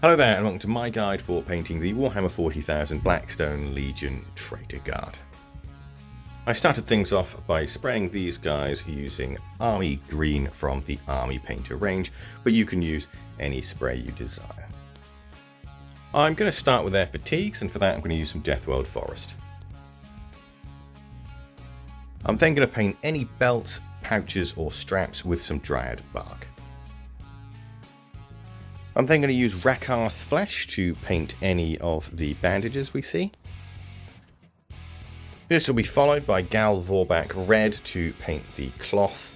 Hello there and welcome to my guide for painting the Warhammer 40,000 Blackstone Legion Traitor Guard. I started things off by spraying these guys using Army Green from the Army Painter range, but you can use any spray you desire. I'm going to start with their fatigues, and for that I'm going to use some Deathworld Forest. I'm then going to paint any belts, pouches or straps with some Dryad bark. I'm then going to use Rakarth Flesh to paint any of the bandages we see. This will be followed by Gal Vorbak Red to paint the cloth.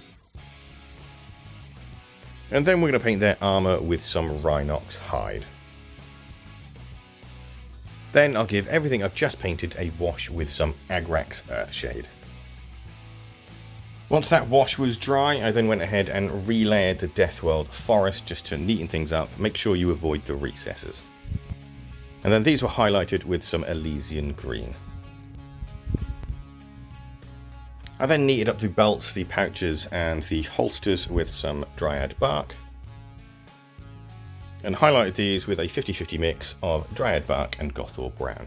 And then we're going to paint their armour with some Rhinox hide. Then I'll give everything I've just painted a wash with some Agrax Earthshade. Once that wash was dry, I then went ahead and relayered the Deathworld Forest just to neaten things up, make sure you avoid the recesses. And then these were highlighted with some Elysian Green. I then neated up the belts, the pouches and the holsters with some Dryad bark. And highlighted these with a 50-50 mix of Dryad bark and Gothor brown.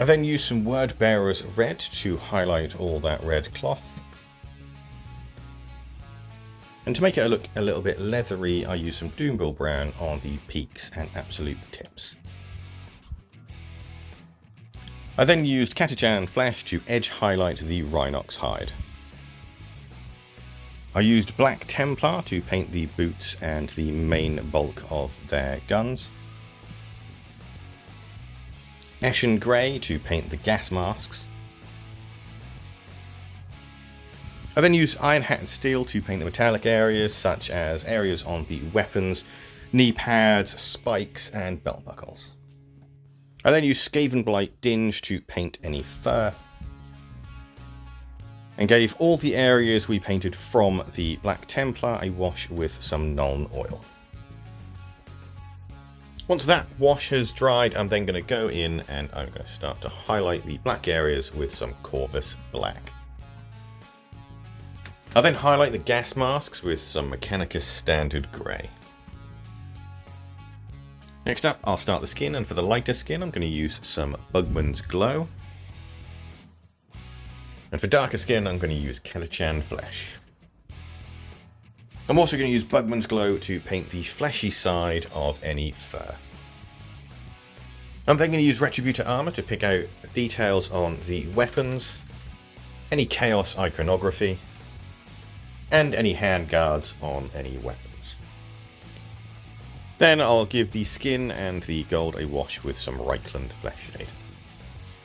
I then used some Word Bearer's Red to highlight all that red cloth. And to make it look a little bit leathery, I used some Doombill Brown on the peaks and absolute tips. I then used Catachan Flesh to edge highlight the Rhinox hide. I used Black Templar to paint the boots and the main bulk of their guns. Eshin Grey to paint the gas masks. I then used Iron Hat and Steel to paint the metallic areas, such as areas on the weapons, knee pads, spikes and belt buckles. I then used Skavenblight Dinge to paint any fur. And gave all the areas we painted from the Black Templar a wash with some Nuln Oil. Once that wash has dried, I'm then going to go in and I'm going to start to highlight the black areas with some Corvus Black. I'll then highlight the gas masks with some Mechanicus Standard Grey. Next up, I'll start the skin, and for the lighter skin, I'm going to use some Bugman's Glow. And for darker skin, I'm going to use Catachan Flesh. I'm also going to use Bugman's Glow to paint the fleshy side of any fur. I'm then going to use Retributor Armor to pick out details on the weapons, any Chaos iconography, and any handguards on any weapons. Then I'll give the skin and the gold a wash with some Reichland Fleshshade.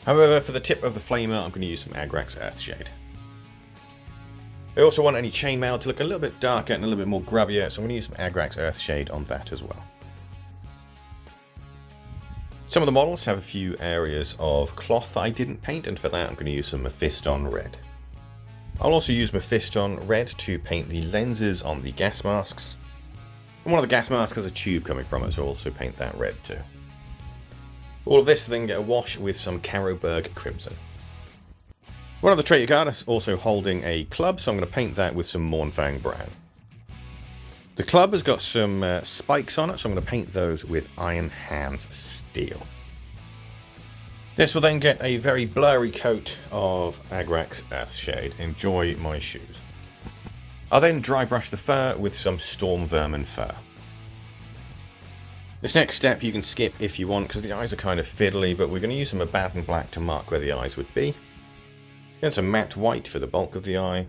However, for the tip of the flamer, I'm going to use some Agrax Earthshade. I also want any chainmail to look a little bit darker and a little bit more grubbier, so I'm going to use some Agrax Earthshade on that as well. Some of the models have a few areas of cloth that I didn't paint, and for that I'm going to use some Mephiston Red. I'll also use Mephiston Red to paint the lenses on the gas masks. And one of the gas masks has a tube coming from it, so I'll also paint that red too. All of this then get a wash with some Carroburg Crimson. One of the Traitor Guard is also holding a club, so I'm going to paint that with some Mournfang Brown. The club has got some spikes on it, so I'm going to paint those with Iron Hands Steel. This will then get a very blurry coat of Agrax Earthshade. Enjoy my shoes. I'll then dry brush the fur with some Storm Vermin Fur. This next step you can skip if you want, because the eyes are kind of fiddly, but we're going to use some Abaddon Black to mark where the eyes would be. Then some matte white for the bulk of the eye. And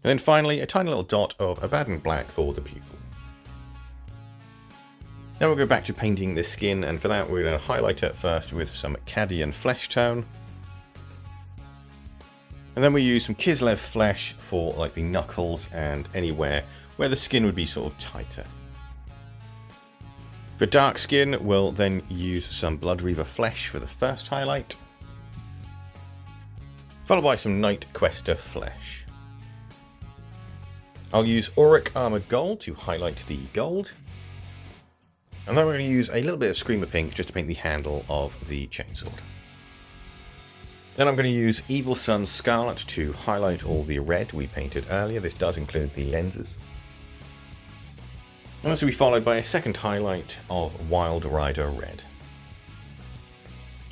then finally, a tiny little dot of Abaddon Black for the pupil. Now we'll go back to painting the skin, and for that we're going to highlight it first with some Cadian Flesh Tone. And then we use some Kislev Flesh for like the knuckles and anywhere where the skin would be sort of tighter. For dark skin, we'll then use some Blood Reaver Flesh for the first highlight, followed by some Night Quester Flesh. I'll use Auric Armor Gold to highlight the gold. And then we're going to use a little bit of Screamer Pink just to paint the handle of the chainsword. Then I'm going to use Evil Sun Scarlet to highlight all the red we painted earlier. This does include the lenses. And this will be followed by a second highlight of Wild Rider Red.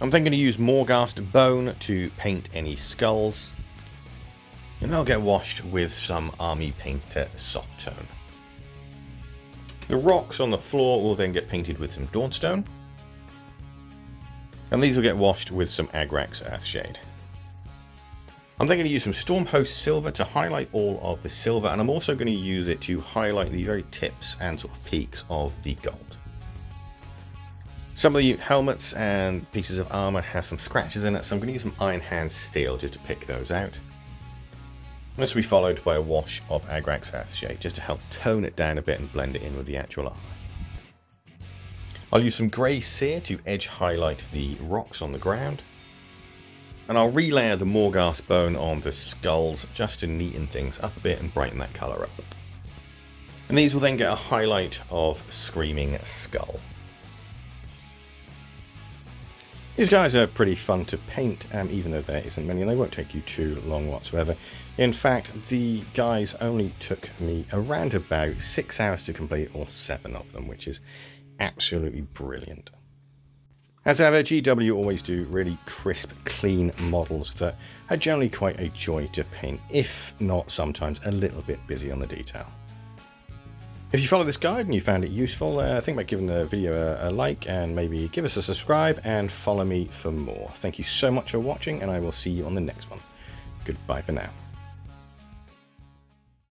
I'm then going to use Morghast Bone to paint any skulls, and they'll get washed with some Army Painter Soft Tone. The rocks on the floor will then get painted with some Dawnstone, and these will get washed with some Agrax Earthshade. I'm then going to use some Stormhost Silver to highlight all of the silver, and I'm also going to use it to highlight the very tips and sort of peaks of the gold. Some of the helmets and pieces of armor have some scratches in it, so I'm going to use some Iron Hand Steel just to pick those out. This will be followed by a wash of Agrax Earthshade just to help tone it down a bit and blend it in with the actual armor. I'll use some Grey Sear to edge highlight the rocks on the ground. And I'll relayer the Morghast Bone on the skulls just to neaten things up a bit and brighten that colour up. And these will then get a highlight of Screaming Skull. These guys are pretty fun to paint, even though there isn't many, and they won't take you too long whatsoever. In fact, the guys only took me around about 6 hours to complete all 7 of them, which is absolutely brilliant. As ever, GW always do really crisp, clean models that are generally quite a joy to paint, if not sometimes a little bit busy on the detail. If you follow this guide and you found it useful, think about giving the video a like and maybe give us a subscribe and follow me for more. Thank you so much for watching, and I will see you on the next one. Goodbye for now.